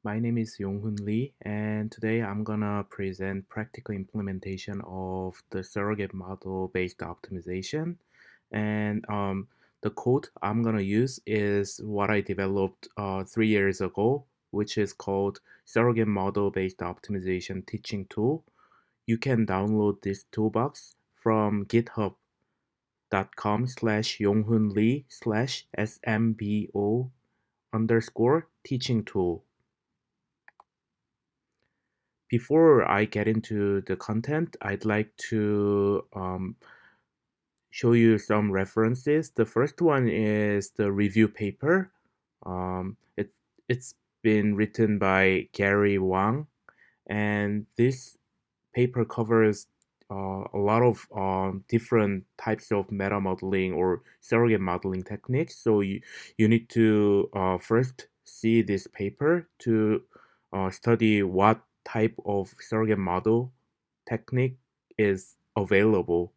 My name is Hoon Lee, and today I'm gonna present practical implementation of the surrogate model-based optimization. And the code I'm gonna use is what I developed 3 years ago, which is called Surrogate Model-Based Optimization Teaching Tool. You can download this toolbox from github.com/yonghunlee/smbo underscore teaching tool. Before I get into the content, I'd like to show you some references. The first one is the review paper. It's been written by Gary Wang, and this paper covers a lot of different types of meta modeling or surrogate modeling techniques. So you need to first see this paper to study what type of surrogate model technique is available.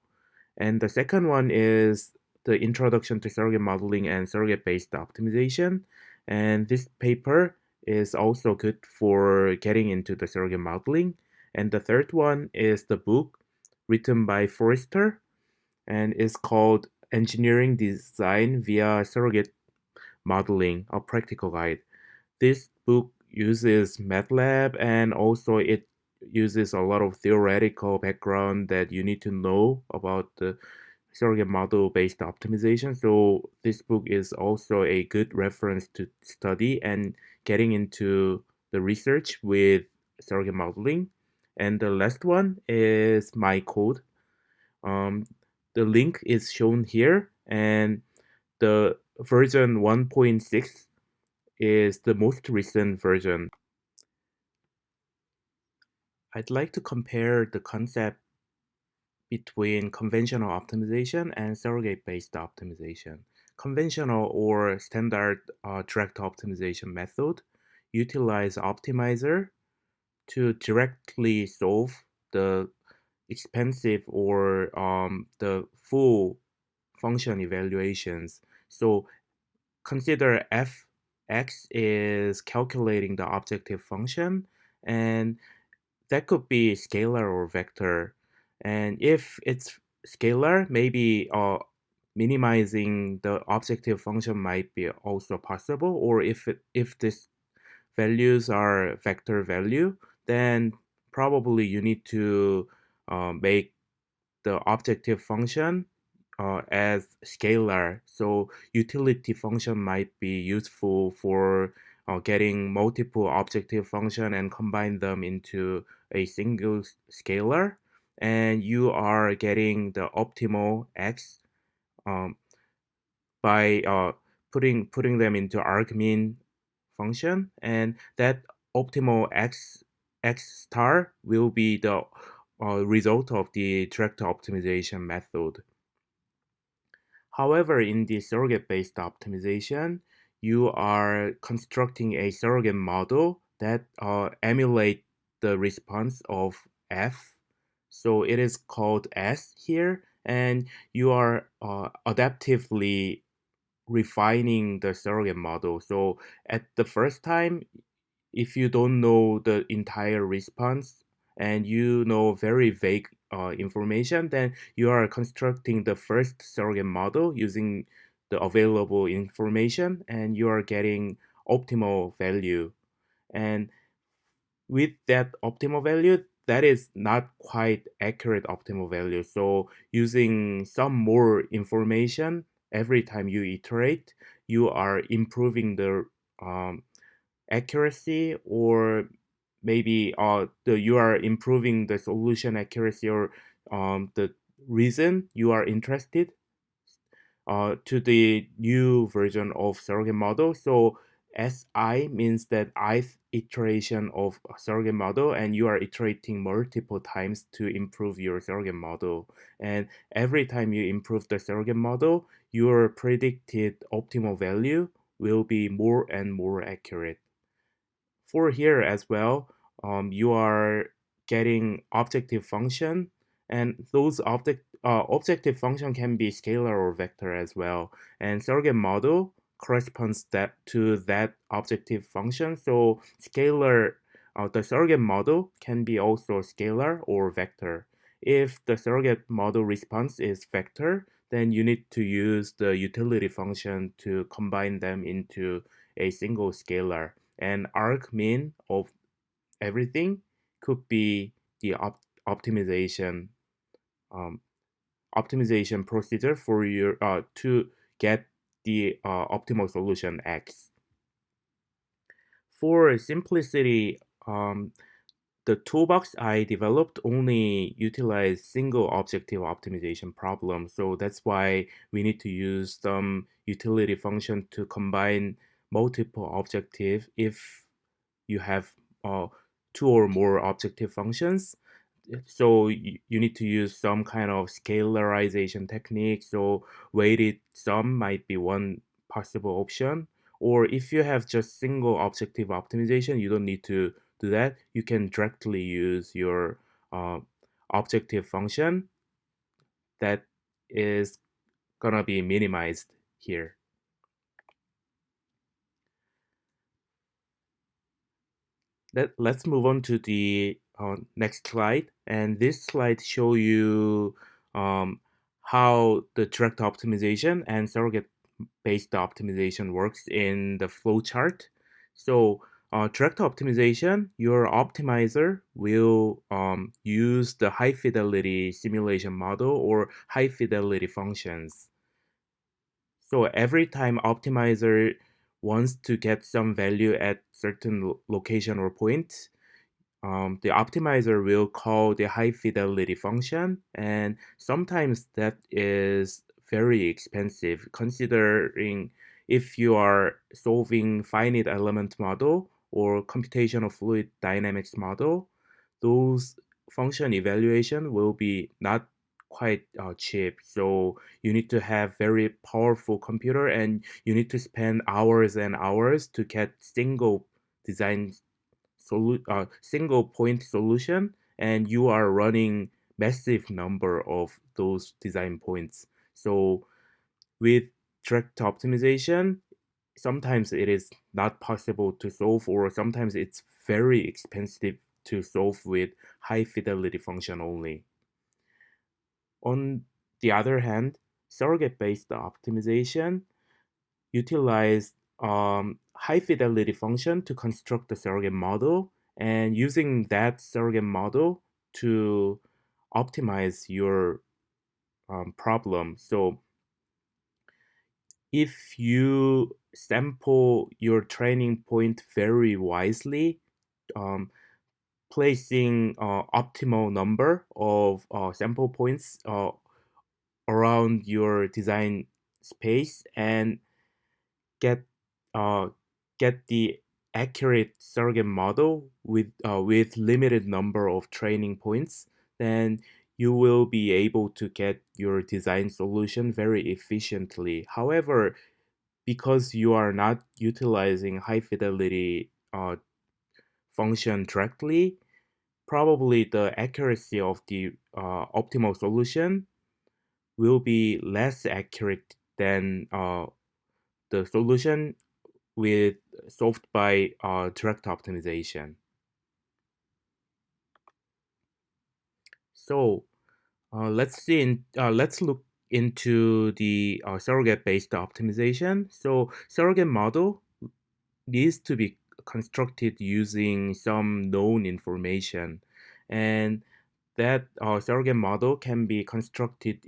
And the second one is the Introduction to Surrogate Modeling and Surrogate-Based Optimization. And this paper is also good for getting into the surrogate modeling. And the third one is the book written by Forrester and is called Engineering Design via Surrogate Modeling, a Practical Guide. This book uses MATLAB and also it uses a lot of theoretical background that you need to know about the surrogate model based optimization. So this book is also a good reference to study and getting into the research with surrogate modeling. And the last one is my code. Um, the link is shown here, and the version 1.6 is the most recent version. I'd like to compare the concept between conventional optimization and surrogate-based optimization. Conventional or standard direct optimization method utilize optimizer to directly solve the expensive or the full function evaluations. So consider fx is calculating the objective function, and that could be scalar or vector. And if it's scalar, maybe minimizing the objective function might be also possible. Or if this values are vector value, then probably you need to make the objective function as scalar. So utility function might be useful for getting multiple objective function and combine them into a single scalar. And you are getting the optimal x um, by putting them into argmin function, and that optimal x star will be the result of the direct optimization method. However, in the surrogate-based optimization, you are constructing a surrogate model that emulate the response of F. So it is called S here, and you are adaptively refining the surrogate model. So at the first time, if you don't know the entire response and you know very vague information, then you are constructing the first surrogate model using the available information and you are getting optimal value. And with that optimal value, that is not quite accurate optimal value. So using some more information every time you iterate, you are improving the um, accuracy, or maybe you are improving the solution accuracy, or the reason you are interested to the new version of surrogate model. So SI means that ith iteration of a surrogate model, and you are iterating multiple times to improve your surrogate model. And every time you improve the surrogate model, your predicted optimal value will be more and more accurate. For here as well, you are getting objective function, and those objective function can be scalar or vector as well. And surrogate model corresponds that to that objective function. So scalar, the surrogate model can be also scalar or vector. If the surrogate model response is vector, then you need to use the utility function to combine them into a single scalar. And arc mean of everything could be the optimization um, optimization procedure for your to get the optimal solution X. For simplicity, the toolbox I developed only utilize single objective optimization problem. So that's why we need to use some utility function to combine multiple objective if you have uh, two or more objective functions. So you need to use some kind of scalarization technique. So weighted sum might be one possible option. Or if you have just single objective optimization, you don't need to do that. You can directly use your uh, objective function that is gonna be minimized here. Let's move on to the next slide. And this slide show you um, how the direct optimization and surrogate based optimization works in the flowchart. So direct optimization, your optimizer will use the high fidelity simulation model or high fidelity functions. So every time optimizer wants to get some value at certain location or point, the optimizer will call the high fidelity function, and sometimes that is very expensive considering if you are solving finite element model or computational fluid dynamics model, those function evaluation will be not quite cheap. So you need to have very powerful computer and you need to spend hours and hours to get single design single point solution, and you are running massive number of those design points. So with direct optimization, sometimes it is not possible to solve, or sometimes it's very expensive to solve with high fidelity function only. On the other hand, surrogate based optimization utilize high fidelity function to construct the surrogate model, and using that surrogate model to optimize your problem. So if you sample your training point very wisely, um, placing optimal number of sample points around your design space and get uh, get the accurate surrogate model with limited number of training points, then you will be able to get your design solution very efficiently. However, because you are not utilizing high fidelity function directly, probably the accuracy of the optimal solution will be less accurate than the solution with solved by direct optimization. So let's look into the surrogate-based optimization. So surrogate model needs to be constructed using some known information, and that surrogate model can be constructed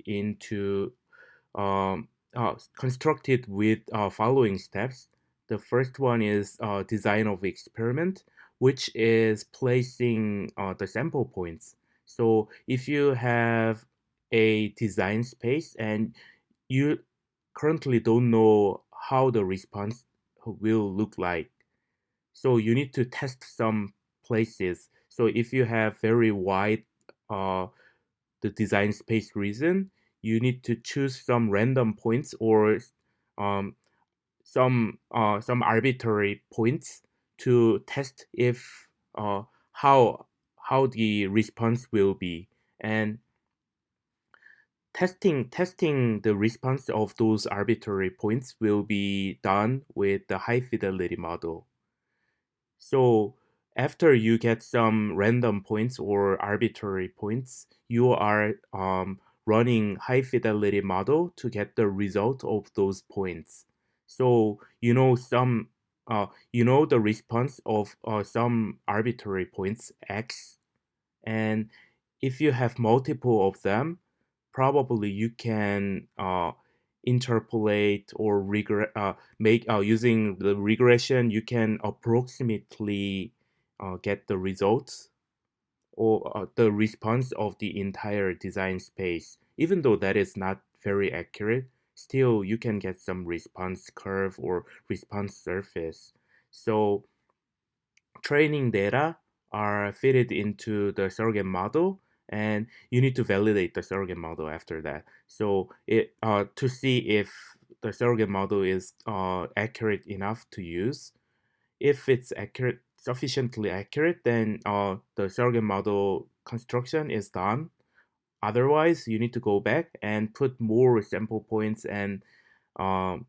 with following steps. The first one is design of experiment, which is placing the sample points. So if you have a design space and you currently don't know how the response will look like, so you need to test some places. So if you have very wide uh, the design space reason, you need to choose some random points or um, some arbitrary points to test if how how the response will be. And testing the response of those arbitrary points will be done with the high fidelity model. So after you get some random points or arbitrary points, you are running high fidelity model to get the result of those points. So you know the response of some arbitrary points x, and if you have multiple of them, probably you can interpolate or make using the regression. You can approximately get the results or the response of the entire design space. Even though that is not very accurate, still you can get some response curve or response surface. So training data are fitted into the surrogate model, and you need to validate the surrogate model after that. So it to see if the surrogate model is accurate enough to use. If it's accurate, sufficiently accurate, then the surrogate model construction is done. Otherwise, you need to go back and put more sample points and um,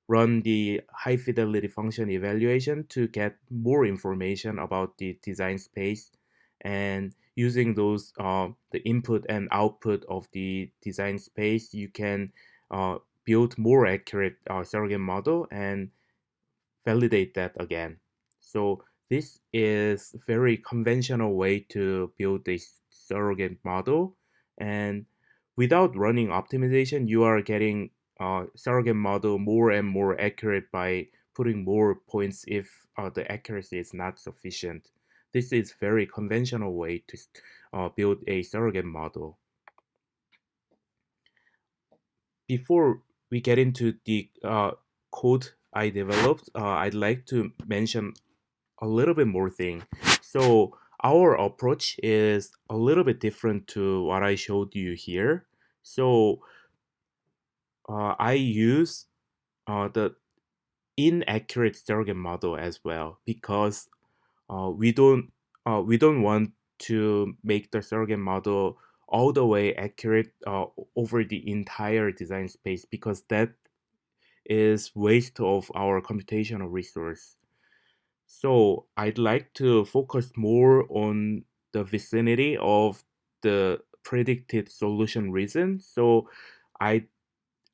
run the high fidelity function evaluation to get more information about the design space, and using those the input and output of the design space, you can build more accurate surrogate model and validate that again. So this is very conventional way to build a surrogate model, and without running optimization, you are getting surrogate model more and more accurate by putting more points if the accuracy is not sufficient. This is very conventional way to build a surrogate model. Before we get into the code I developed, I'd like to mention a little bit more thing. So our approach is a little bit different to what I showed you here. So I use the inaccurate surrogate model as well, because we don't want to make the surrogate model all the way accurate over the entire design space, because that is waste of our computational resource. So I'd like to focus more on the vicinity of the predicted solution region. So I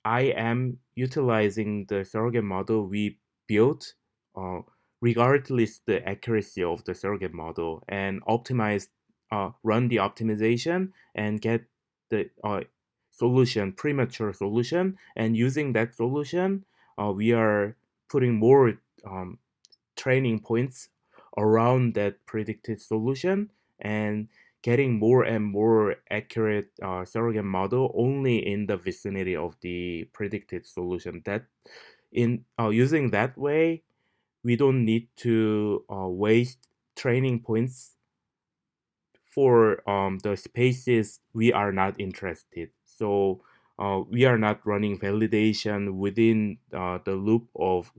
I am utilizing the surrogate model we built, uh, regardless the accuracy of the surrogate model, and run the optimization and get the premature solution. And using that solution, we are putting more um, training points around that predicted solution, and getting more and more accurate surrogate model only in the vicinity of the predicted solution. That in using that way, we don't need to waste training points for the spaces we are not interested. So we are not running validation within the loop of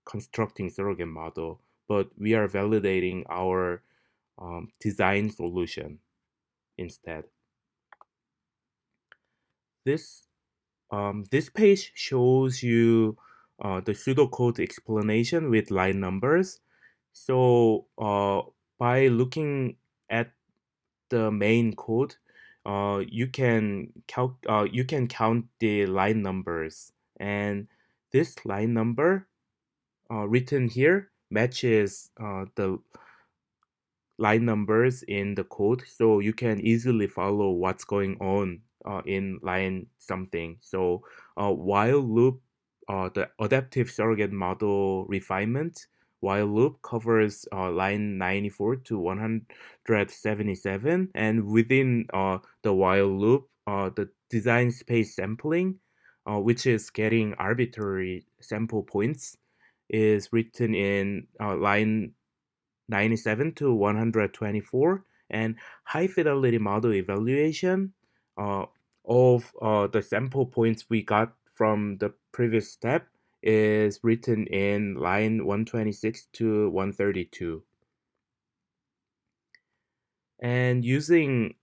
constructing surrogate model, but we are validating our design solution instead. This this page shows you the pseudocode explanation with line numbers. So by looking at the main code, you can count the line numbers, and this line number written here matches the line numbers in the code, so you can easily follow what's going on in line something. So while loop, the adaptive surrogate model refinement while loop covers line 94 to 177, and within the while loop, the design space sampling, which is getting arbitrary sample points, is written in line 97 to 124, and high fidelity model evaluation uh, of the sample points we got from the previous step is written in line 126 to 132. And using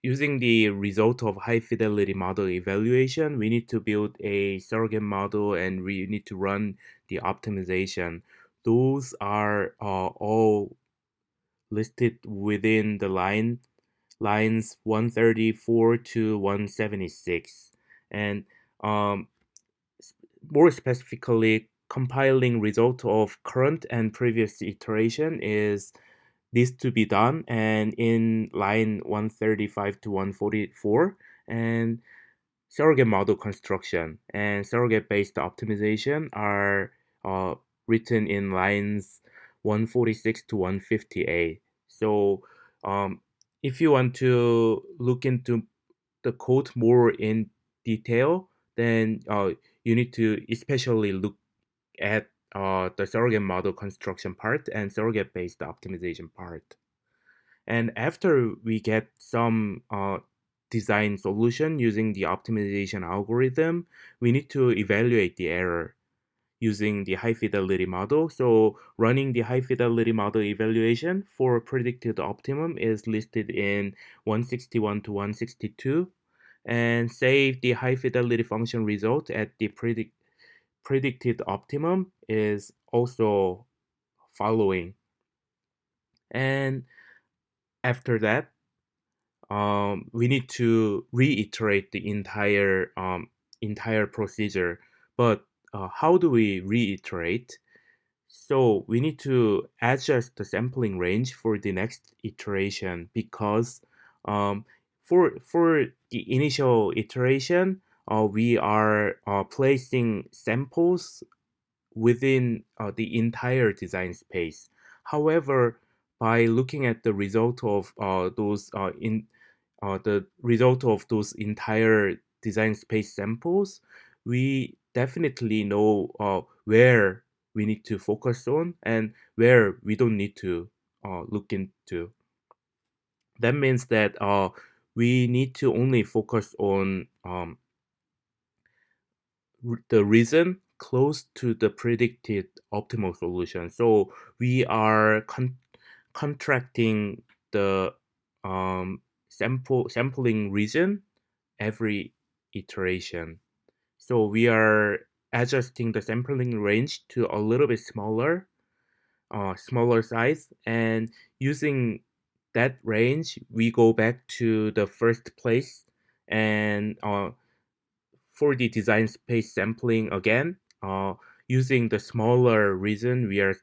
using the result of high fidelity model evaluation, we need to build a surrogate model and we need to run the optimization. Those are all listed within the lines 134 to 176. And um, more specifically, compiling result of current and previous iteration is needs to be done and in line 135 to 144, and surrogate model construction and surrogate based optimization are uh, written in lines 146 to 158. So if you want to look into the code more in detail, then you need to especially look at the surrogate model construction part and surrogate based optimization part. And after we get some design solution using the optimization algorithm, we need to evaluate the error using the high fidelity model. So running the high fidelity model evaluation for predicted optimum is listed in 161 to 162, and save the high fidelity function result at the predicted optimum is also following. And after that, we need to reiterate the entire procedure. But how do we reiterate? So we need to adjust the sampling range for the next iteration because for the initial iteration, we are placing samples within the entire design space. However, by looking at the result of those in the result of those entire design space samples, we definitely know where we need to focus on and where we don't need to look into. That means that we need to only focus on the reason close to the predicted optimal solution. So we are contracting the sampling region every iteration. So we are adjusting the sampling range to a little bit smaller size, and using that range, we go back to the first place and for the design space sampling again, using the smaller region, we are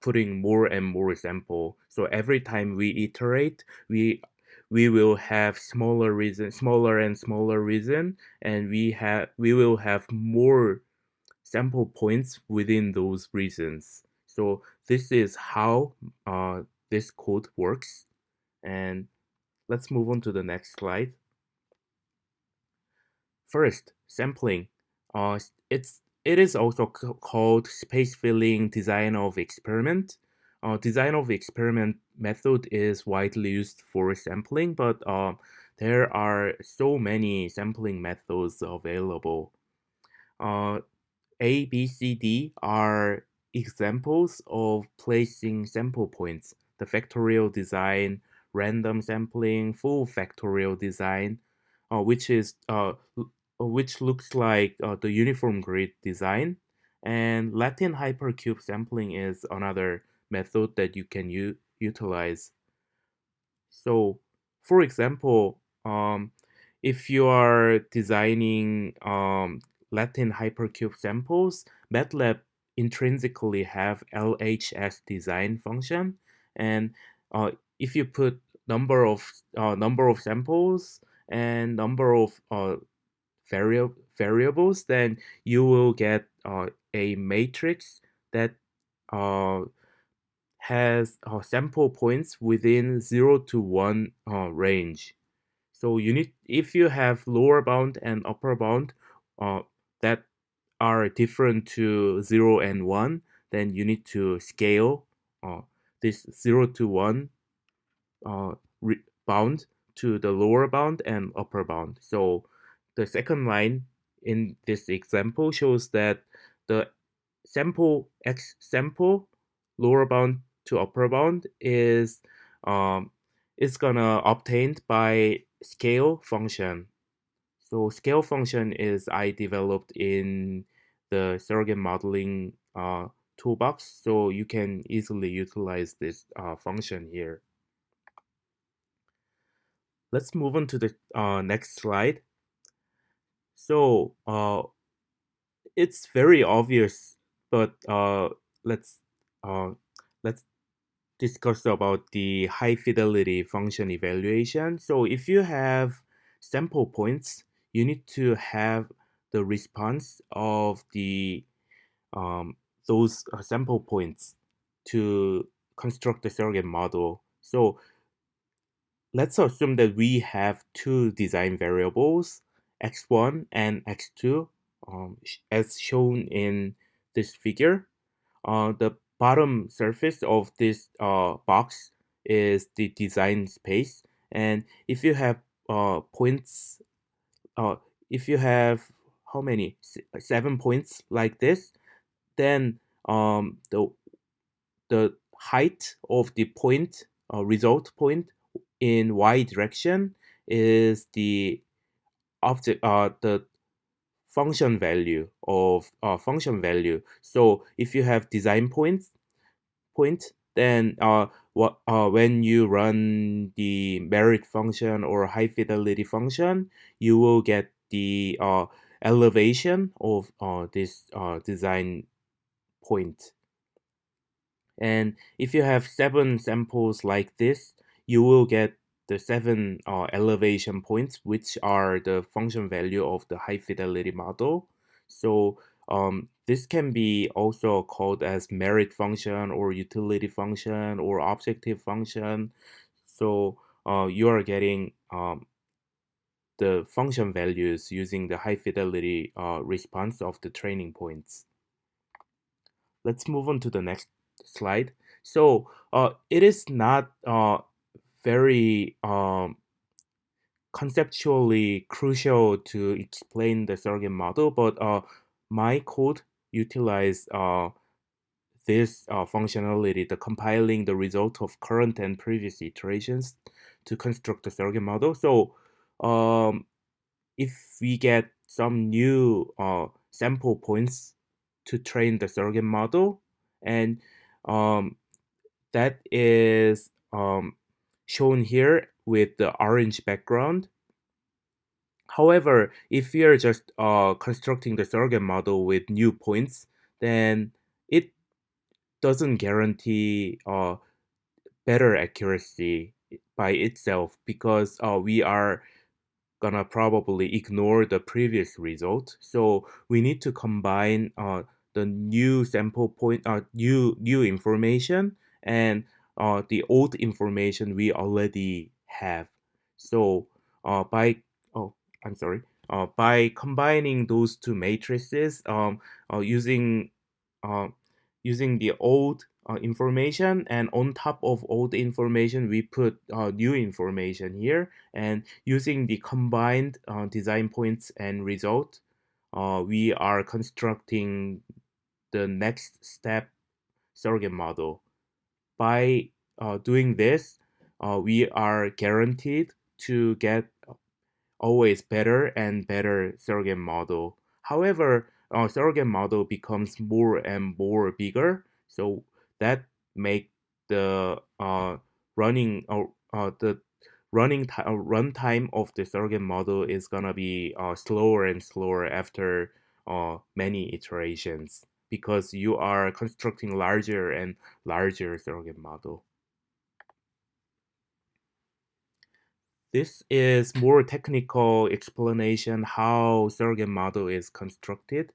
putting more and more sample. So every time we iterate, we will have smaller and smaller region, and we will have more sample points within those regions. So this is how this code works. And let's move on to the next slide. First, sampling. It is also called space filling design of experiment. Design of experiment method is widely used for sampling, but there are so many sampling methods available. Uh, A, B, C, D are examples of placing sample points. The factorial design, random sampling, full factorial design, which is which looks like the uniform grid design, and Latin hypercube sampling is another method that you can utilize. So, for example, if you are designing Latin hypercube samples, MATLAB intrinsically have LHS design function, and if you put number of samples and number of variables, then you will get a matrix that uh, has sample points within 0 to 1 range. So you need, if you have lower bound and upper bound that are different to 0 and 1, then you need to scale this 0 to 1 uh, bound to the lower bound and upper bound. So the second line in this example shows that the sample lower bound to upper bound is gonna obtained by scale function. So scale function is I developed in the surrogate modeling toolbox, so you can easily utilize this function here. Let's move on to the next slide. So it's very obvious, but let's uh, let's discuss about the high fidelity function evaluation. So if you have sample points, you need to have the response of the those sample points to construct the surrogate model. So let's assume that we have two design variables, x1 and x2, as shown in this figure. The bottom surface of this box is the design space, and if you have points, uh, if you have how many 7 points like this, then the height of the point result point in y direction is the object the function value of function value. So if you have design point, then when you run the merit function or high fidelity function, you will get the elevation of this design point. And if you have 7 samples like this, you will get the 7 elevation points, which are the function value of the high fidelity model. So this can be also called as merit function or utility function or objective function. So you are getting the function values using the high fidelity response of the training points. Let's move on to the next slide. So it is not very conceptually crucial to explain the surrogate model, but my code utilize this functionality, the compiling the result of current and previous iterations to construct the surrogate model. So um, if we get some new sample points to train the surrogate model, and um, that is shown here with the orange background. However, if we are just constructing the surrogate model with new points, then it doesn't guarantee better accuracy by itself, because we are gonna probably ignore the previous result. So we need to combine the new sample point, new information, and the old information we already have. So by oh, I'm sorry. By combining those two matrices, using uh, using the old information, and on top of old information we put new information here, and using the combined design points and result, we are constructing the next step surrogate model. By doing this, we are guaranteed to get always better and better surrogate model. However, surrogate model becomes more and more bigger, so that make the running the runtime of the surrogate model is gonna be slower and slower after many iterations, because you are constructing larger and larger surrogate model. This is more technical explanation how surrogate model is constructed.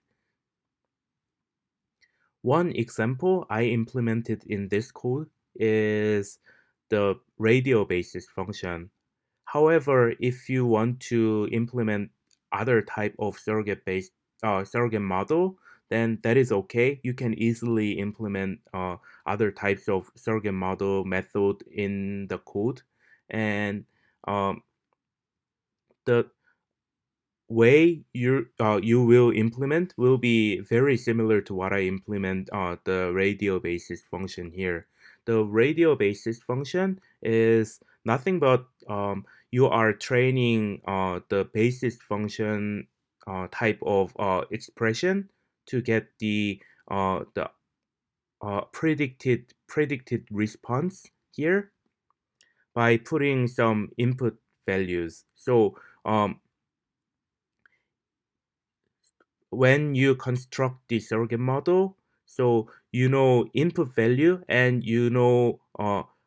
One example I implemented in this code is the radial basis function. However, if you want to implement other type of surrogate model, then that is okay. You can easily implement other types of surrogate model method in the code, and um, the way you will implement will be very similar to what I implement the radial basis function here. The radial basis function is nothing but you are training the basis function type of expression to get the predicted response here by putting some input values. So when you construct the surrogate model, so you know input value and you know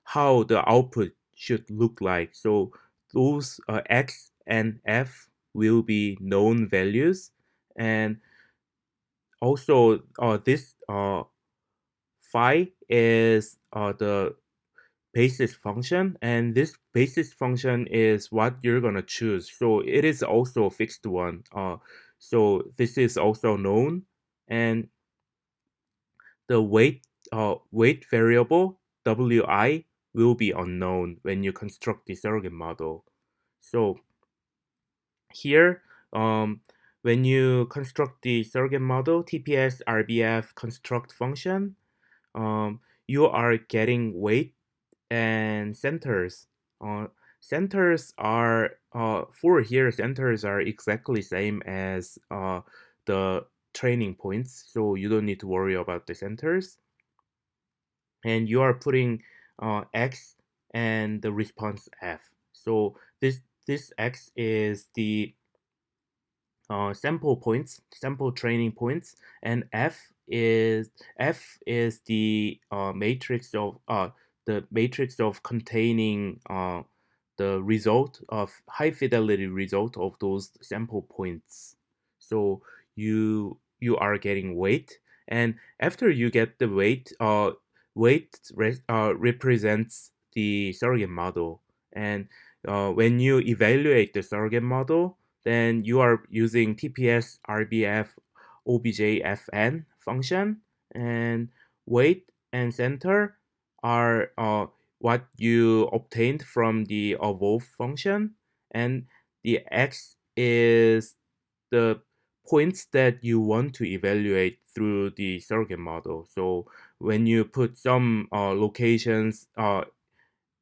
how the output should look like. So those x and f will be known values, and also this phi is the basis function, and this basis function is what you're gonna choose. So it is also a fixed one. So this is also known, and the weight variable wi will be unknown when you construct the surrogate model. So here, when you construct the surrogate model, TPS RBF construct function, you are getting weight and centers. Uh, Centers are for here. Centers are exactly same as the training points, so you don't need to worry about the centers. And you are putting x and the response f. So this x is the sample training points, and f is the matrix of containing the result of high fidelity result of those sample points. So you are getting weight, and after you get the weight represents the surrogate model, and when you evaluate the surrogate model, then you are using TPS RBF OBJFN function, and weight and center are what you obtained from the evolve function, and the x is the points that you want to evaluate through the surrogate model. So when you put some locations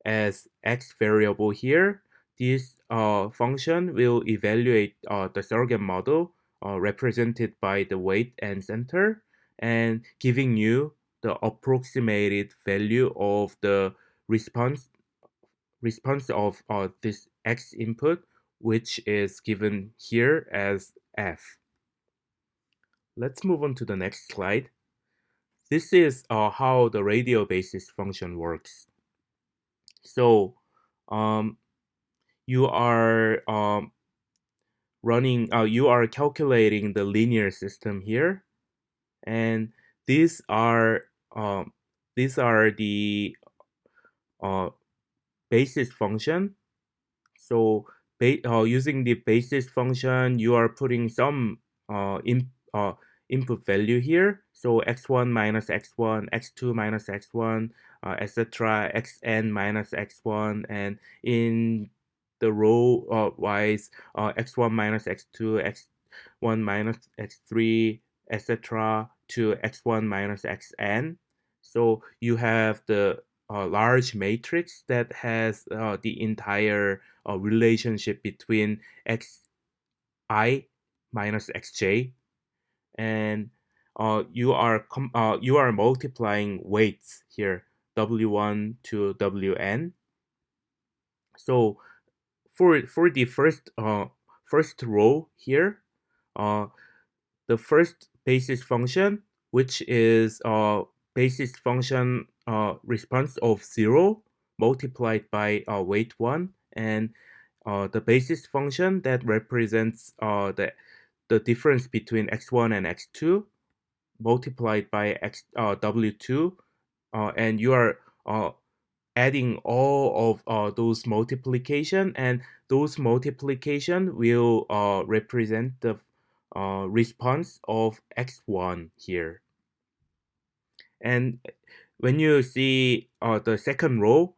as x variable here, this function will evaluate the surrogate model represented by the weight and center, and giving you the approximated value of the response response of this x input, which is given here as f. Let's move on to the next slide. This is how the radial basis function works. So um, you are you are calculating the linear system here, and these are um, these are the uh, basis function. So using the basis function, you are putting some input value here. So x1 minus x1, x2 minus x1, etc. xn minus x1, and in the row wise, x1 minus x2, x1 minus x3, etc. to x1 minus xn. So you have the large matrix that has the entire relationship between xi minus xj, and you are multiplying weights here, w1 to wn. So for the first row here, uh, the first basis function, which is basis function response of 0 multiplied by weight 1, and the basis function that represents the difference between x1 and x2 multiplied by w2, and you are adding all of those multiplication, and those multiplication will represent the response of x1 here. And when you see the second row,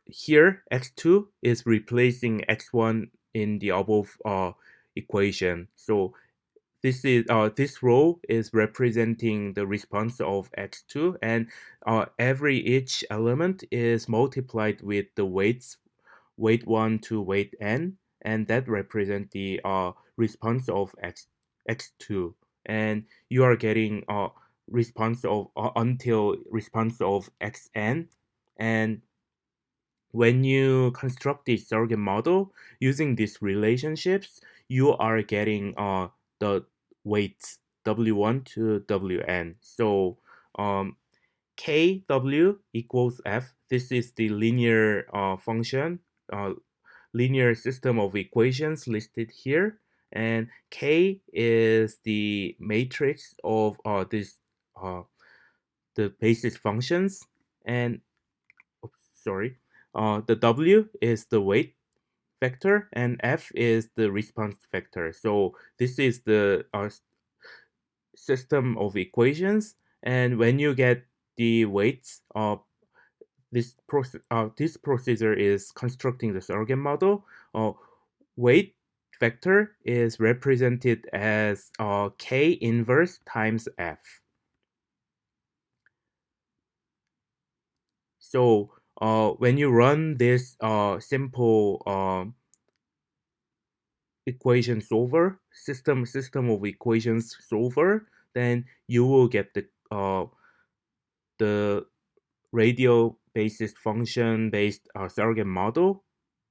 here x2 is replacing x1 in the above equation. So this row is representing the response of x2, and each element is multiplied with the weights weight 1 to weight n, and that represent the response of x2, and you are getting response of until response of xn. And when you construct the surrogate model using these relationships, you are getting the weights w1 to wn. So um, kw equals f. This is the linear function, uh, linear system of equations listed here, and k is the matrix of this the basis functions, and sorry, the w is the weight vector and f is the response vector. So this is the system of equations, and when you get the weights, this procedure is constructing the surrogate model. Weight vector is represented as k inverse times f. So when you run this simple equation solver, system of equations solver, then you will get the radial basis function based surrogate model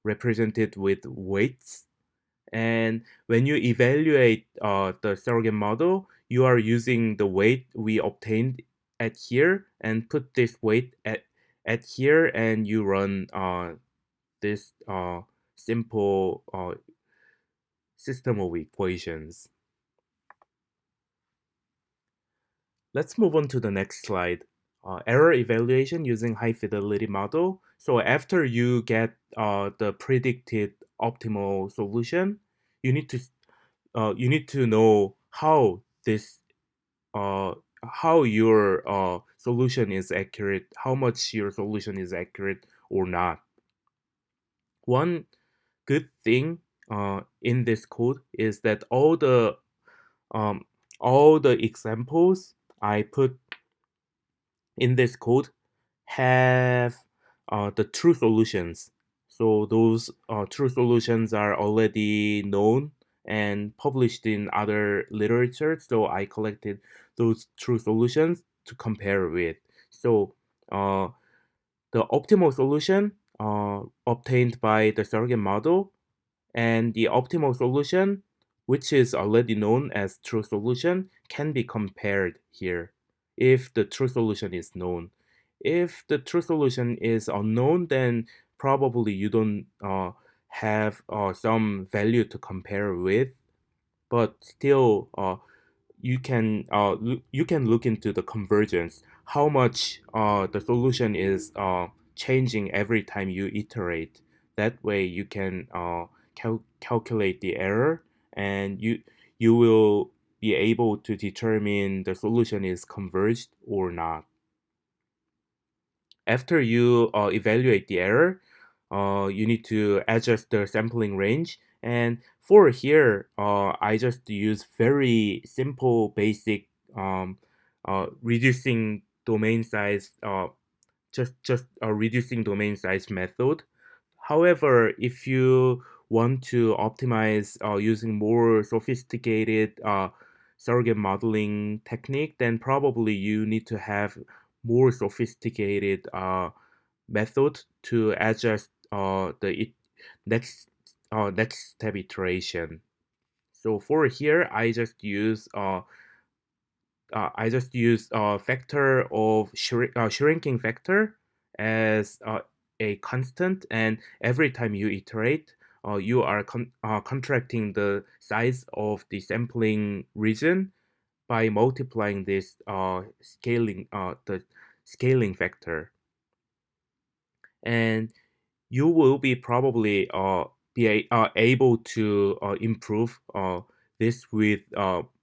represented with weights. And when you evaluate the surrogate model, you are using the weight we obtained at here and put this weight at here, and you run this simple system of equations. Let's move on to the next slide. Error evaluation using high fidelity model. So after you get the predicted optimal solution, you need to know uh, how your solution is accurate, how much your solution is accurate or not. One good thing in this code is that um, all the examples I put in this code have the true solutions. So those true solutions are already known and published in other literature. So I collected those true solutions to compare with. So uh, the optimal solution obtained by the surrogate model and the optimal solution, which is already known as true solution, can be compared here if the true solution is known. If the true solution is unknown, then probably you don't have some value to compare with, but still you can look into the convergence, how much the solution is changing every time you iterate. That way you can calculate the error, and you will be able to determine the solution is converged or not. After you evaluate the error, you need to adjust the sampling range. And for here, I just use very simple, basic reducing domain size, just a reducing domain size method. However, if you want to optimize using more sophisticated surrogate modeling technique, then probably you need to have more sophisticated method to adjust next next step iteration. So for here, I just use a factor of shrinking factor as a constant, and every time you iterate, you are contracting the size of the sampling region by multiplying this the scaling factor, and you will be probably able to improve this with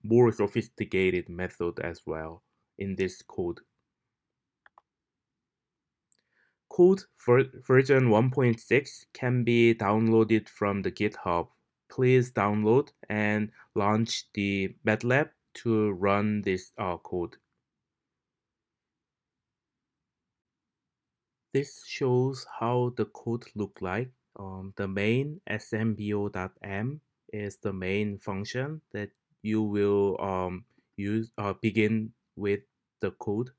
more sophisticated method as well in this code. Code version 1.6 can be downloaded from the GitHub. Please download and launch the MATLAB to run this code. This shows how the code look like. The main smbo.m is the main function that you will use begin with the code.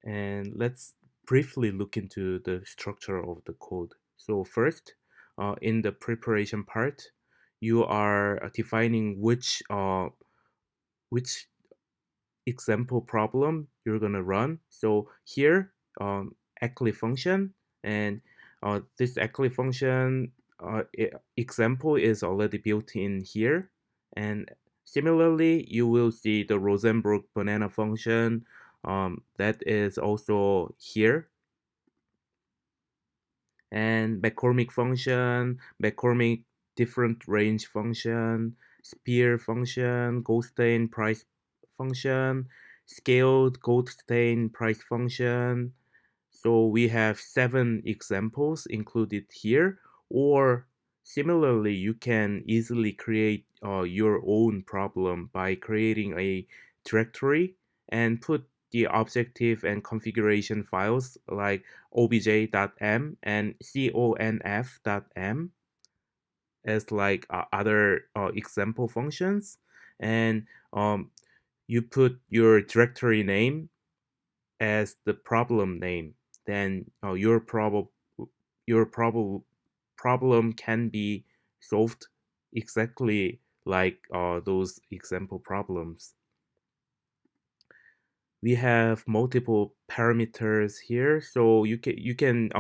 And let's briefly look into the structure of the code. So first, in the preparation part, you are defining which example problem you're gonna run. So here, eclipse function, and this eclipse function example is already built in here. And similarly, you will see the Rosenberg banana function that is also here, and McCormick function, McCormick different range function, spear function, Goldstein price function, scaled Goldstein price function. So we have 7 examples included here, or similarly, you can easily create your own problem by creating a directory and put the objective and configuration files like obj.m and conf.m as like other example functions, and um, you put your directory name as the problem name. Then your problem can be solved exactly like those example problems. We have multiple parameters here, so you can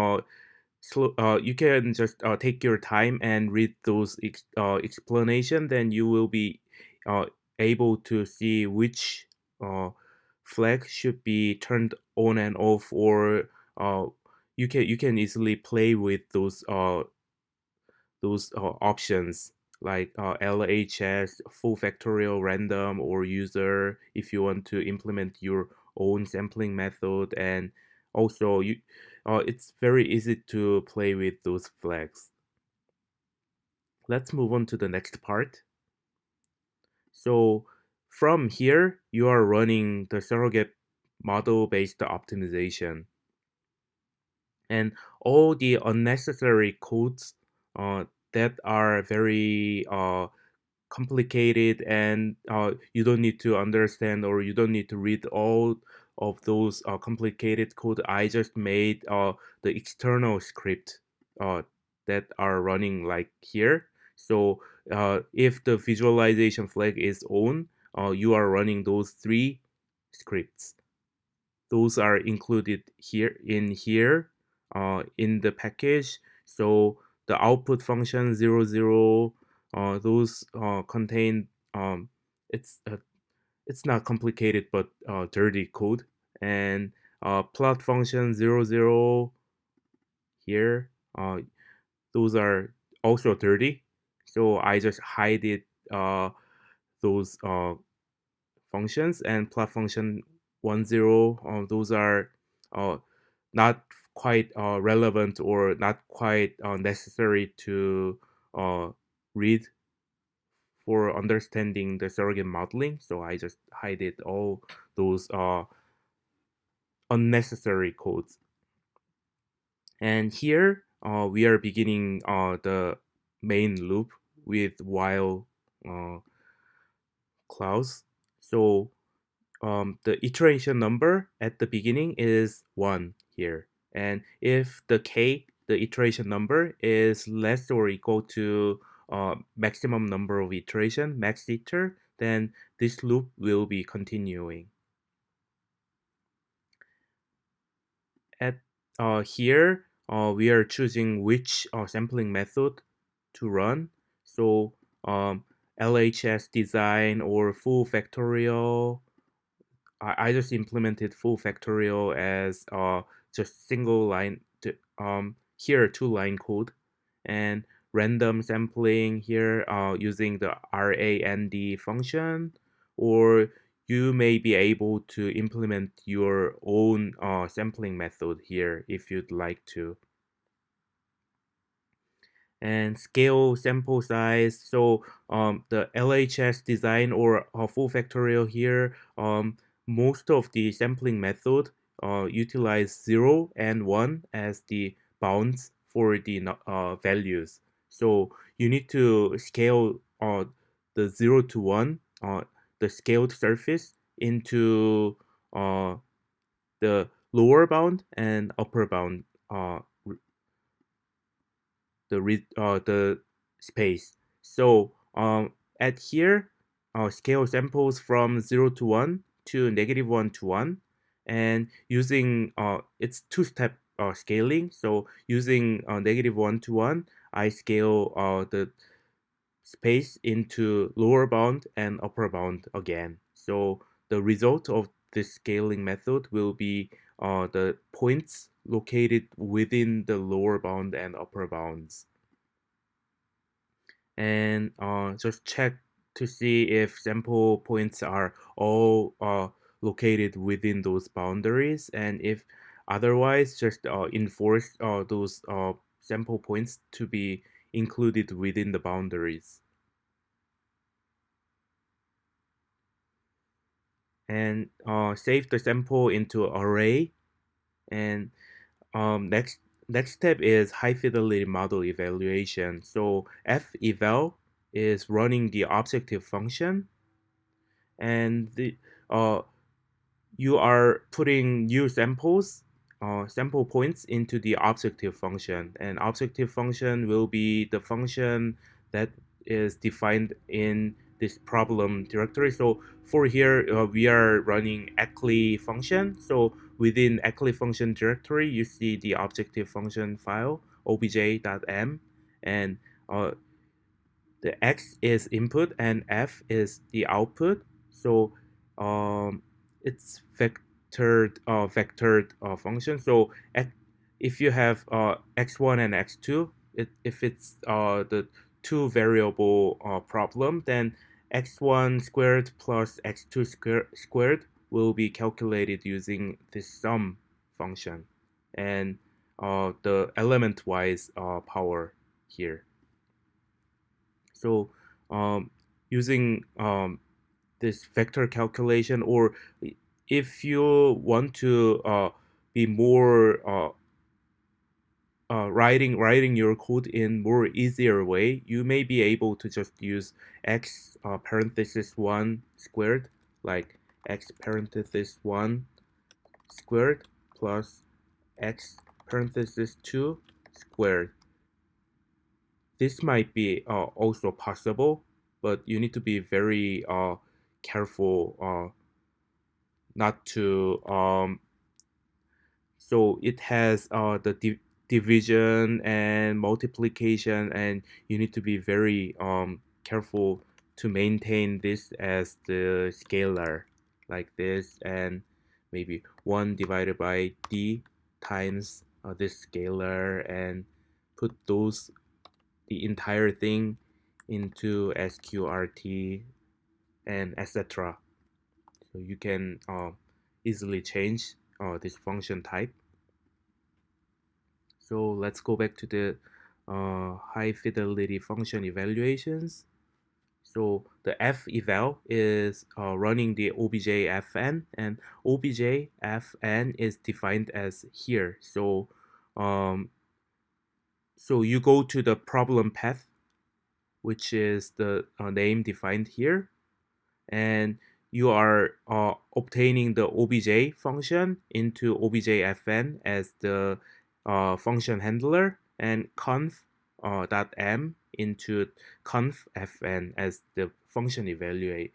just take your time and read those explanation. Then you will be uh, able to see which uh, flag should be turned on and off, or uh, you can easily play with those options like LHS, full factorial random, or user if you want to implement your own sampling method. And also it's very easy to play with those flags. Let's move on to the next part. So from here, you are running the surrogate model based optimization, and all the unnecessary codes that are very complicated, and you don't need to understand, or you don't need to read all of those complicated code. I just made the external script uh, that are running like here. So if the visualization flag is on, you are running those 3 scripts. Those are included here in the package. So the output function 00, those contain it's it's not complicated but dirty code. And plot function 00 here, those are also dirty. So I just hide it those functions. And plot function 10, those are uh, not quite relevant, or not quite necessary to uh, read for understanding the surrogate modeling. So I just hide it all those unnecessary codes. And here we are beginning the main loop with while uh, clause. So the iteration number at the beginning is 1 here. And if the iteration number, is less or equal to maximum number of iteration, max iter, then this loop will be continuing. At here, we are choosing which sampling method to run. So LHS design or full factorial. I just implemented full factorial as just single line to, here 2-line code, and random sampling here using the RAND function. Or you may be able to implement your own sampling method here if you'd like to. And scale sample size. So the LHS design or full factorial here, most of the sampling method utilize 0 and 1 as the bounds for the values. So you need to scale the 0 to 1, the scaled surface, into uh, the lower bound and upper bound, the space. So at here, scale samples from 0 to 1 to negative 1 to 1, and using it's two-step scaling. So using negative 1 to 1, I scale the space into lower bound and upper bound again. So the result of this scaling method will be the points located within the lower bound and upper bounds. And just check to see if sample points are all located within those boundaries, and if otherwise, just enforce those sample points to be included within the boundaries. And save the sample into array. And next step is high fidelity model evaluation. So feval is running the objective function, and uh, you are putting new sample points into the objective function, and objective function will be the function that is defined in this problem directory. So for here, we are running ecli function. So within ecli function directory, you see the objective function file obj.m, and uh, the x is input and f is the output. So um, it's vectored function. So if you have x1 and x2, if it's the two variable problem, then x1 squared plus x2 squared will be calculated using this sum function, and the element wise power here. So using this vector calculation, or if you want to be more writing your code in more easier way, you may be able to just use x parenthesis 1 squared, like x parenthesis 1 squared plus x parenthesis 2 squared. This might be also possible, but you need to be very careful not to. So it has the division and multiplication, and you need to be very careful to maintain this as the scalar, like this, and maybe 1 divided by d times this scalar, and put those the entire thing into sqrt and etc. So you can easily change this function type. So let's go back to the high fidelity function evaluations. So the feval is running the objfn, and objfn is defined as here. Um, so you go to the problem path, which is the name defined here, and you are obtaining the obj function into objfn as the function handler, and conf .m into conf fn as the function evaluate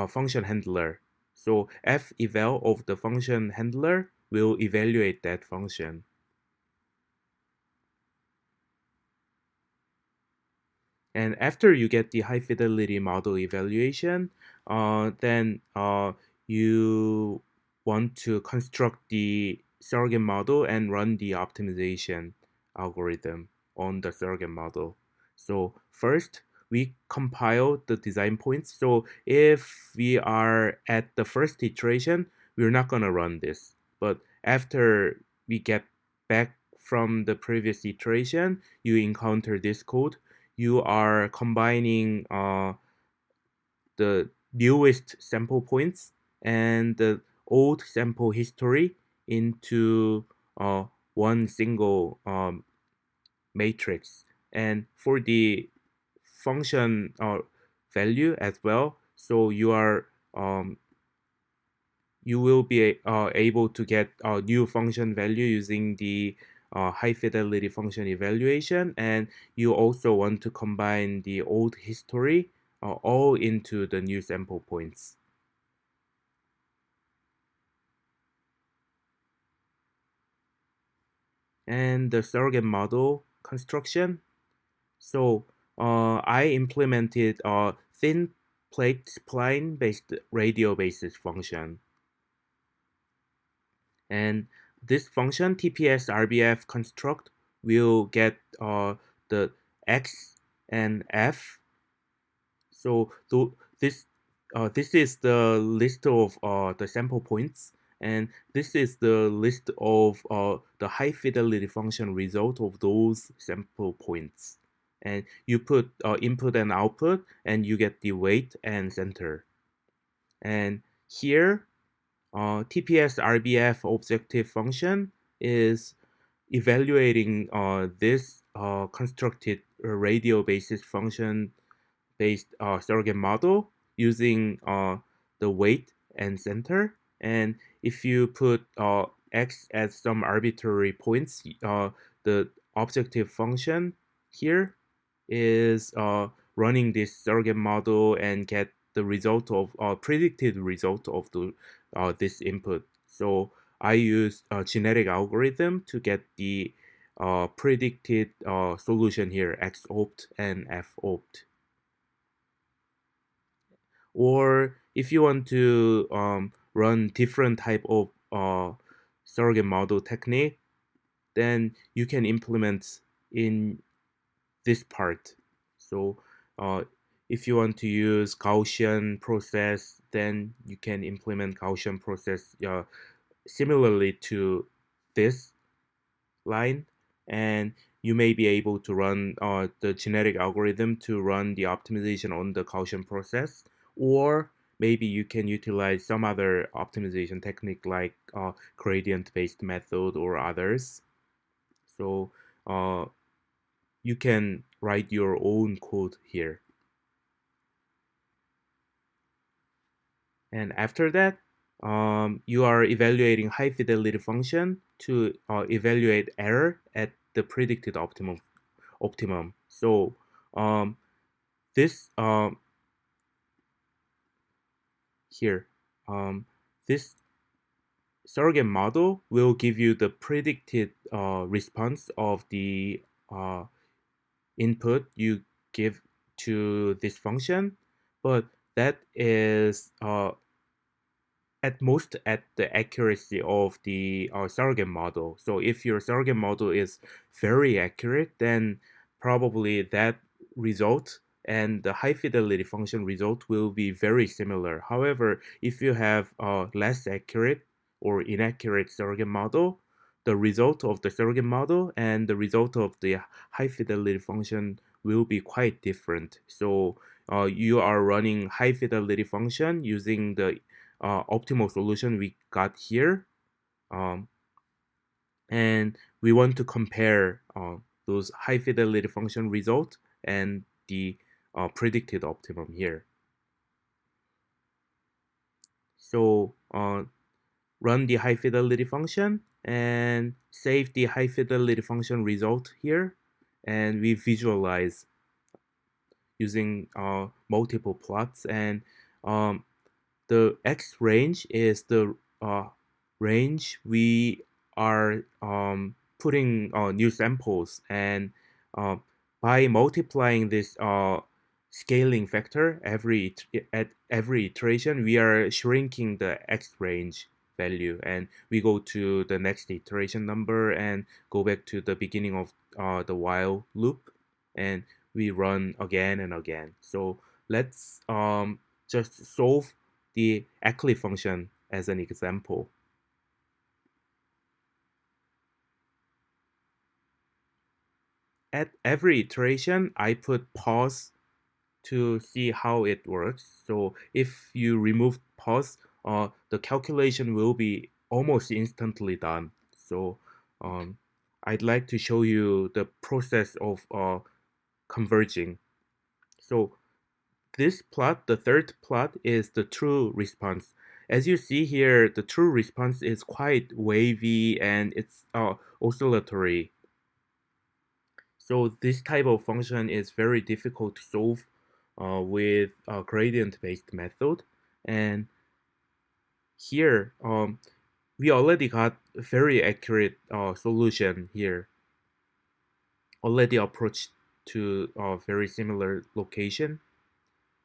function handler. So feval of the function handler will evaluate that function. And after you get the high fidelity model evaluation, then you want to construct the surrogate model and run the optimization algorithm on the surrogate model. So first, we compile the design points. So if we are at the first iteration, we're not going to run this. But after we get back from the previous iteration, you encounter this code. You are combining the newest sample points and the old sample history into one single matrix. And for the function value as well, so um, you will be able to get a new function value using the high fidelity function evaluation, and you also want to combine the old history all into the new sample points. And the surrogate model construction. So I implemented a thin plate spline based radial basis function. And this function TPS RBF construct will get the X and F. So this is the list of the sample points, and this is the list of the high fidelity function result of those sample points. And you put input and output, and you get the weight and center. And here, TPS RBF objective function is evaluating this constructed radial basis function based surrogate model using the weight and center. And if you put x at some arbitrary points, the objective function here is running this surrogate model and get the result of predicted result of the this input. So I use a genetic algorithm to get the predicted solution here, x opt and f opt. Or if you want to run different type of surrogate model technique, then you can implement in this part. So if you want to use Gaussian process, then you can implement Gaussian process similarly to this line, and you may be able to run the genetic algorithm to run the optimization on the Gaussian process, or maybe you can utilize some other optimization technique like gradient-based method or others. So uh, you can write your own code here. And after that, you are evaluating high fidelity function to evaluate error at the predicted optimum. So this here, this surrogate model will give you the predicted response of the uh, input you give to this function, but that is at most at the accuracy of the surrogate model. So if your surrogate model is very accurate, then probably that result and the high fidelity function result will be very similar. However, if you have a less accurate or inaccurate surrogate model, the result of the surrogate model and the result of the high fidelity function will be quite different. So you are running high fidelity function using the optimal solution we got here, um, and we want to compare those high fidelity function result and the predicted optimum here. So run the high fidelity function and save the high fidelity function result here, and we visualize using multiple plots, and um, the X range is the range we are putting new samples, and uh, by multiplying this scaling factor at every iteration, we are shrinking the X range value, and we go to the next iteration number and go back to the beginning of the while loop, and we run again and again. So let's just solve the Ackley function as an example. At every iteration, I put pause to see how it works. So if you remove pause, the calculation will be almost instantly done. So um, I'd like to show you the process of converging. So this plot, the third plot, is the true response. As you see here, the true response is quite wavy and it's oscillatory. So this type of function is very difficult to solve with a gradient-based method. And here, we already got a very accurate solution here. Already approached to a very similar location.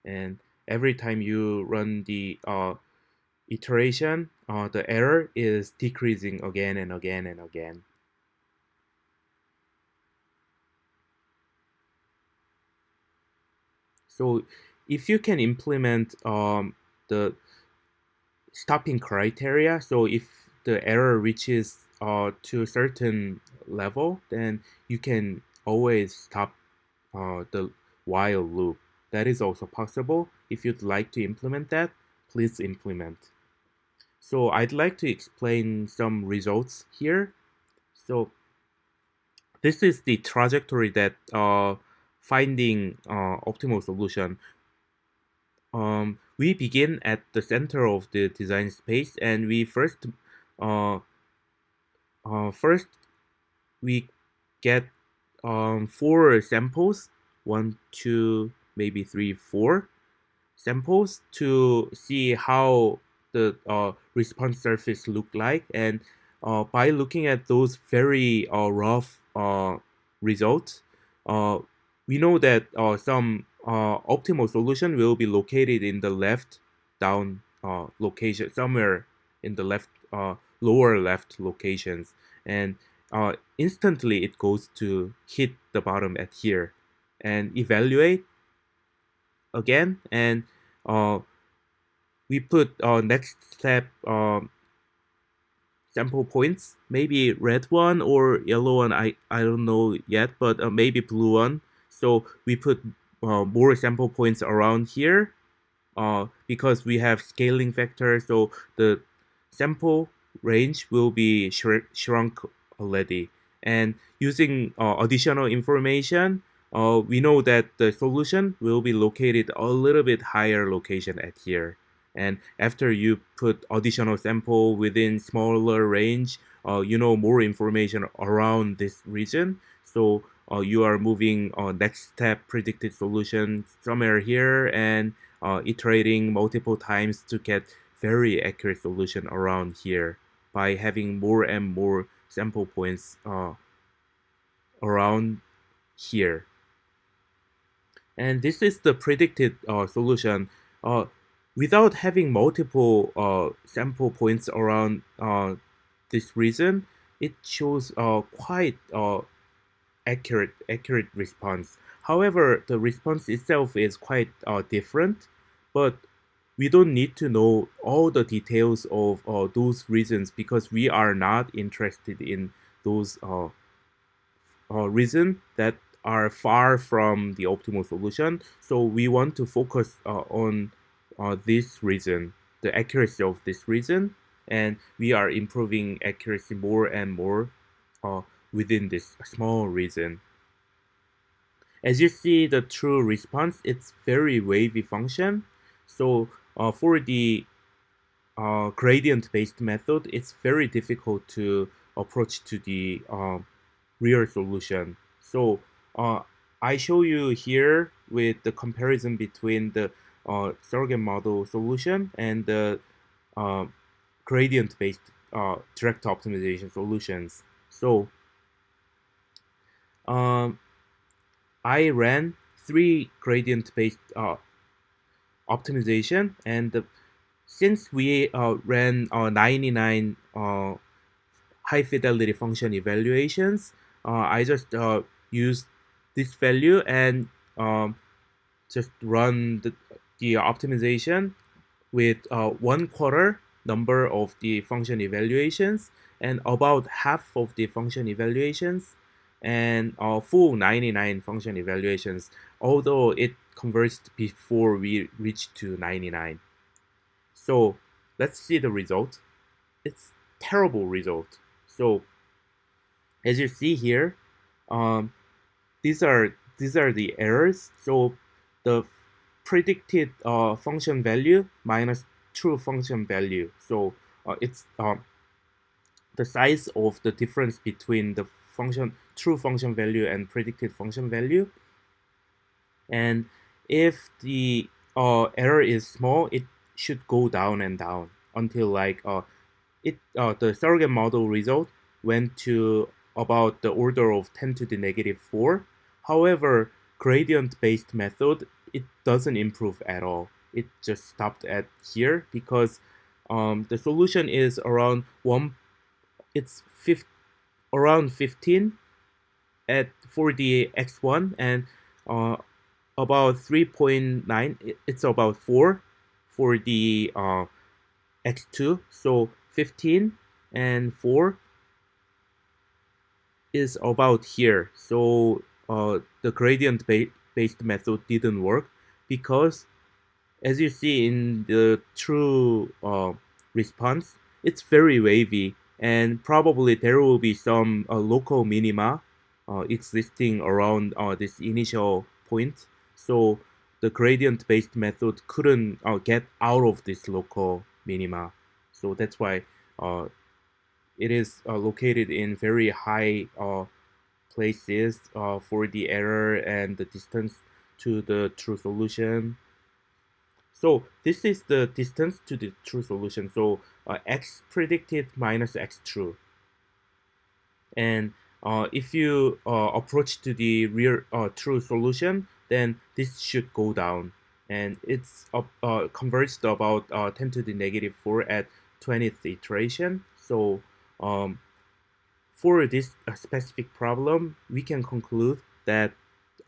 And every time you run the iteration, the error is decreasing again and again and again. So if you can implement the stopping criteria, so if the error reaches to a certain level, then you can always stop the while loop. That is also possible. If you'd like to implement that, please implement. So I'd like to explain some results here. So this is the trajectory that finding optimal solution. We begin at the center of the design space, and we uh, first we get four samples, one, two, maybe three, four samples to see how the response surface look like, and by looking at those very rough results, uh, we know that some optimal solution will be located in the left down location, somewhere in the left lower left locations, and instantly it goes to hit the bottom at here and evaluate again, and uh, we put next step sample points, maybe red one or yellow one, I don't know yet, but maybe blue one. So we put more sample points around here because we have scaling factor, so the sample range will be shrunk already. And using additional information, we know that the solution will be located a little bit higher location at here. And after you put additional sample within smaller range, you know more information around this region. So you are moving next step predicted solution somewhere here, and iterating multiple times to get very accurate solution around here by having more and more sample points around here. And this is the predicted solution. Uh, Without having multiple sample points around this region, it shows quite accurate response. However, the response itself is quite different, but we don't need to know all the details of those reasons because we are not interested in those reasons that are far from the optimal solution. So we want to focus on this reason, the accuracy of this reason, and we are improving accuracy more and more uh, within this small reason. As you see the true response, it's very wavy function. So for the gradient-based method, it's very difficult to approach to the real solution. So uh, I show you here with the comparison between the surrogate model solution and the uh, gradient-based direct optimization solutions. So um, I ran three gradient-based optimization, and since we ran 99 high fidelity function evaluations, I just used this value and um, just run the optimization with 1/4 number of the function evaluations and about half of the function evaluations and full 99 function evaluations, although it converged before we reached to 99. So let's see the result. It's terrible result. So As you see here, um, these are the errors. So the predicted function value minus true function value. So it's the size of the difference between the function true function value and predicted function value. And if the error is small, it should go down and down until like the surrogate model result went to about the order of 10 to the negative 4. However, gradient based method, it doesn't improve at all. It just stopped at here because the solution is around one it's around 15 at for the x1, and uh, about 3.9, it's about 4 for the x2. So 15 and 4 is about here. So the gradient based method didn't work because, as you see in the true response, it's very wavy, and probably there will be some local minima existing around this initial point. So the gradient based method couldn't get out of this local minima. So that's why uh, it is located in very high places for the error and the distance to the true solution. So this is the distance to the true solution. So x predicted minus x true. And if you approach to the real true solution, then this should go down. And it's converged about 10 to the negative 4 at 20th iteration. So um, for this specific problem, we can conclude that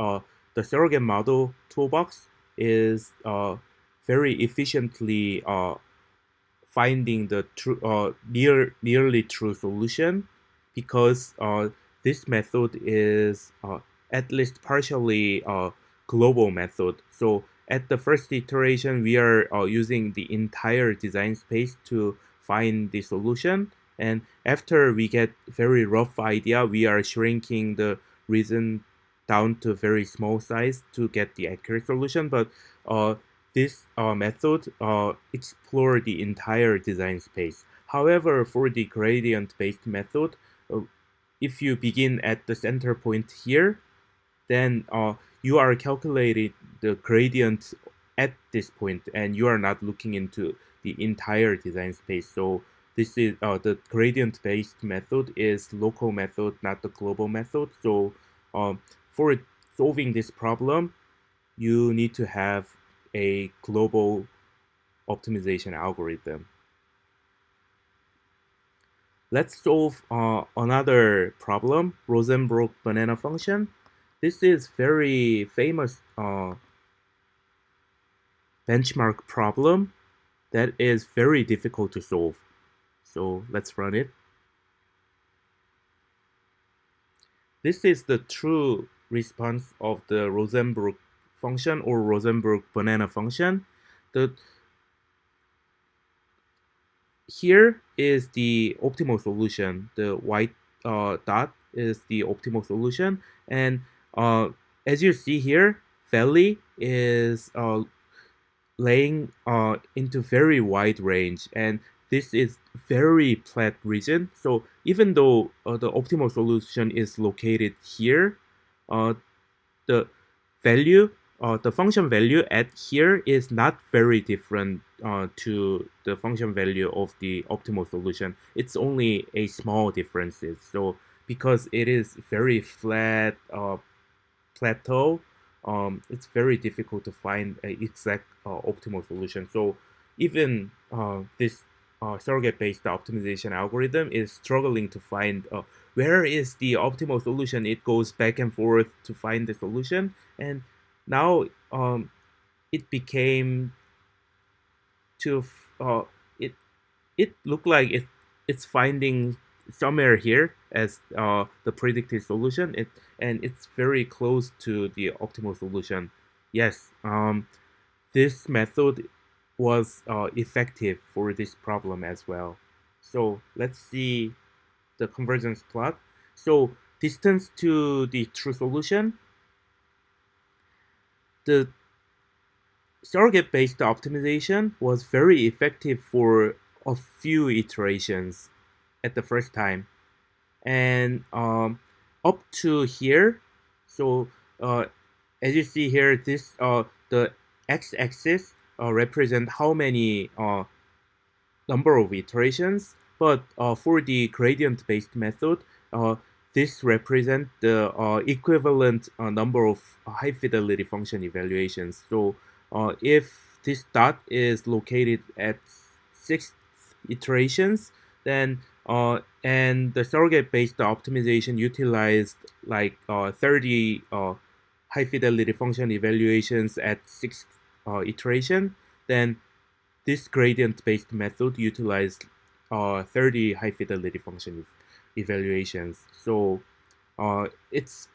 uh, the surrogate model toolbox is very efficiently finding the true nearly true solution, because this method is at least partially global method. So at the first iteration, we are using the entire design space to find the solution, and after we get very rough idea, we are shrinking the region down to very small size to get the accurate solution. But this method explore the entire design space. However, for the gradient-based method, uh, if you begin at the center point here, then you are calculating the gradient at this point, and you are not looking into the entire design space. So this is the gradient-based method is local method, not the global method. So for solving this problem, you need to have a global optimization algorithm. Let's solve another problem, Rosenbrock banana function. This is very famous benchmark problem that is very difficult to solve. So let's run it. This is the true response of the Rosenbrock function or Rosenbrock banana function. The Here is the optimal solution. The white dot is the optimal solution, and uh, as you see here, valley is laying into very wide range, and this is very flat region. So even though the optimal solution is located here, uh, the value, the function value at here is not very different to the function value of the optimal solution. It's only a small differences. So because it is very flat plateau, it's very difficult to find an exact optimal solution. So even this surrogate-based optimization algorithm is struggling to find where is the optimal solution. It goes back and forth to find the solution, and now it became to it it looked like it's finding somewhere here as the predicted solution. And it's very close to the optimal solution. Yes, this method was effective for this problem as well. So let's see the convergence plot. So distance to the true solution, the surrogate-based optimization was very effective for a few iterations at the first time, and up to here. So uh, as you see here, this the x-axis represent how many number of iterations, but for the gradient-based method, uh, this represents the equivalent number of high-fidelity function evaluations. So if this dot is located at six iterations, then and the surrogate-based optimization utilized like 30 high-fidelity function evaluations at six iteration, then this gradient-based method utilized 30 high-fidelity function evaluations. So it's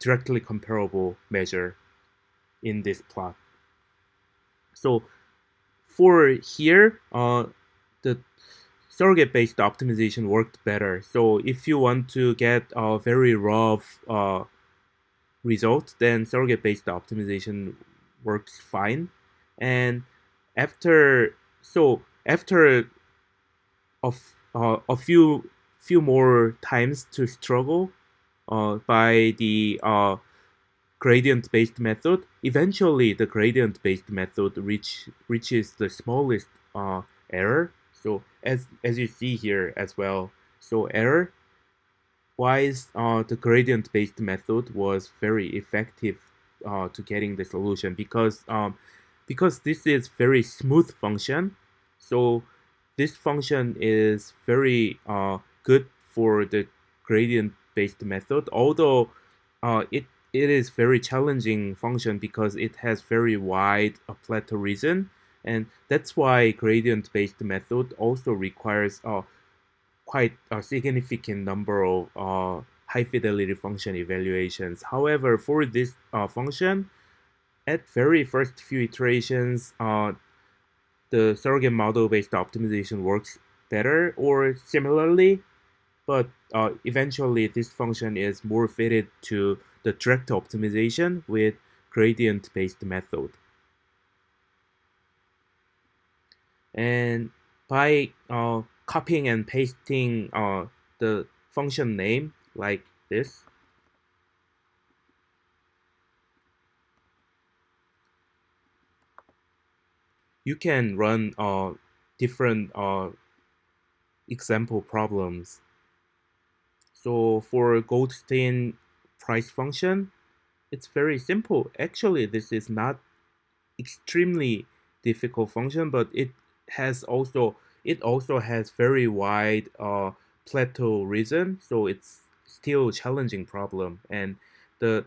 directly comparable measure in this plot. So for here, the surrogate-based optimization worked better. So if you want to get a very rough result, then surrogate-based optimization works fine. And after after a few more times to struggle by the gradient-based method. Eventually, the gradient-based method reaches the smallest error. So as you see here as well, so error wise, the gradient-based method was very effective to getting the solution because this is very smooth function. So this function is very good for the gradient-based method. Although it is very challenging function because it has very wide plateau region, and that's why gradient-based method also requires quite a significant number of high fidelity function evaluations. However, for this function, at very first few iterations, the surrogate model based optimization works better or similarly, but eventually this function is more fitted to the direct optimization with gradient based method. And by copying and pasting the function name like this, you can run different example problems. So for Goldstein price function, it's very simple. Actually, this is not extremely difficult function, but it also has very wide plateau region, so it's still a challenging problem. And the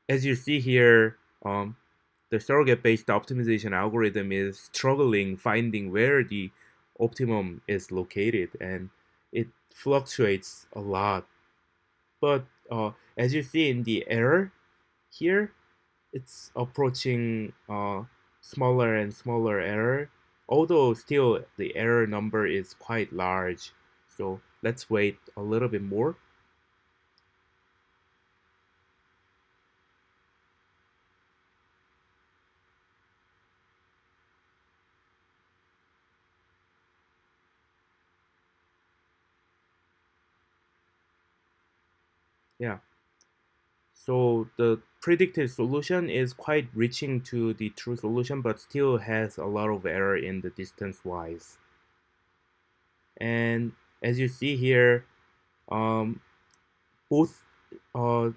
as you see here, the surrogate-based optimization algorithm is struggling finding where the optimum is located, and it fluctuates a lot. But as you see in the error here, it's approaching smaller and smaller error, although still the error number is quite large. So let's wait a little bit more. Yeah. So the predicted solution is quite reaching to the true solution, but still has a lot of error in the distance wise. And as you see here, um, both uh,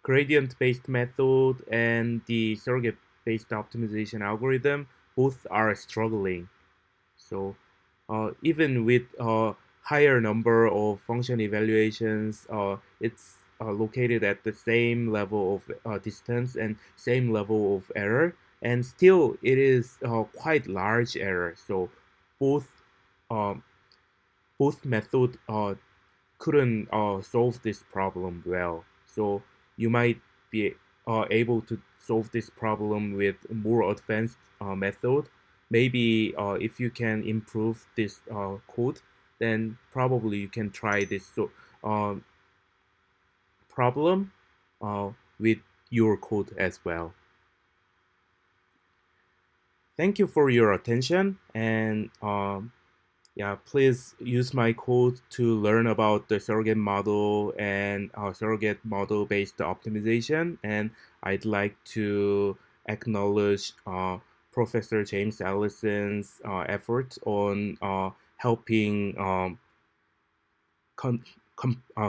gradient-based method and the surrogate-based optimization algorithm both are struggling. So even with a higher number of function evaluations, it's located at the same level of distance and same level of error, and still it is quite large error. So both um, both method couldn't solve this problem well. So you might be able to solve this problem with more advanced method. Maybe if you can improve this code, then probably you can try this. So problem with your code as well. Thank you for your attention, and yeah, please use my code to learn about the surrogate model and surrogate model based optimization. And I'd like to acknowledge Professor James Allison's efforts on helping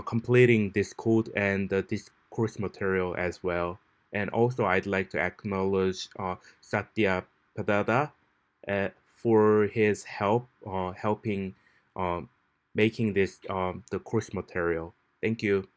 completing this code and this course material as well. And also, I'd like to acknowledge Satya Padada for his help helping um, making this the course material. Thank you.